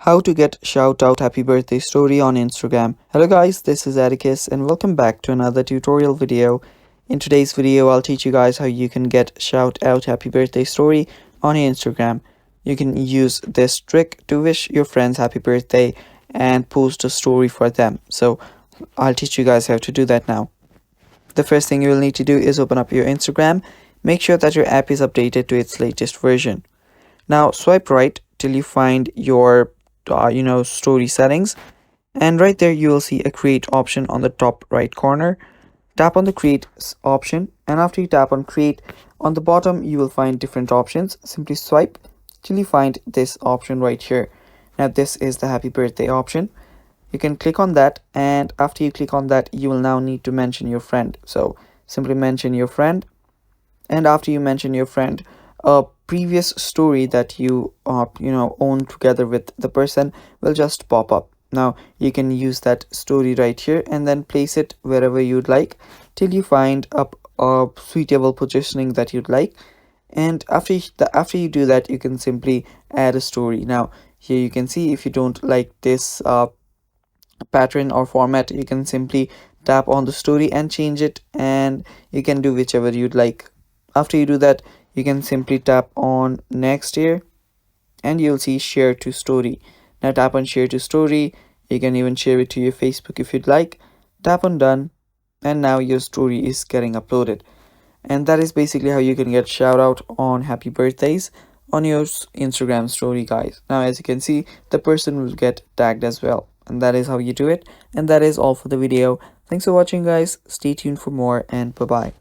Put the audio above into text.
How to get shout out happy birthday story on Instagram. Hello guys, this is Atticus and welcome back to another tutorial video. In today's video, I'll teach you guys how you can get shout out happy birthday story on Instagram. You can use this trick to wish your friends happy birthday and post a story for them. So I'll teach you guys how to do that now. The first thing you will need to do is open up your Instagram. Make sure that your app is updated to its latest version. Now swipe right till you find your story settings, and right there you will see a create option on the top right corner. Tap on the create option, and after you tap on create, on the bottom you will find different options. Simply swipe till you find this option right here. Now this is the happy birthday option. You can click on that, and after you click on that you will now need to mention your friend. So simply mention your friend, and after you mention your friend, a previous story that you own together with the person will just pop up. Now you can use that story right here and then place it wherever you'd like till you find a suitable positioning that you'd like. And after you do that, you can simply add a story. Now here you can see, if you don't like this pattern or format, you can simply tap on the story and change it, and you can do whichever you'd like. After you do that, you can simply tap on next here, and you'll see share to story. Now tap on share to story. You can even share it to your Facebook if you'd like. Tap on done, and now your story is getting uploaded. And that is basically how you can get shout out on happy birthdays on your Instagram story, guys. Now as you can see, the person will get tagged as well, and that is how you do it. And that is all for the video. Thanks for watching, guys. Stay tuned for more, and bye bye.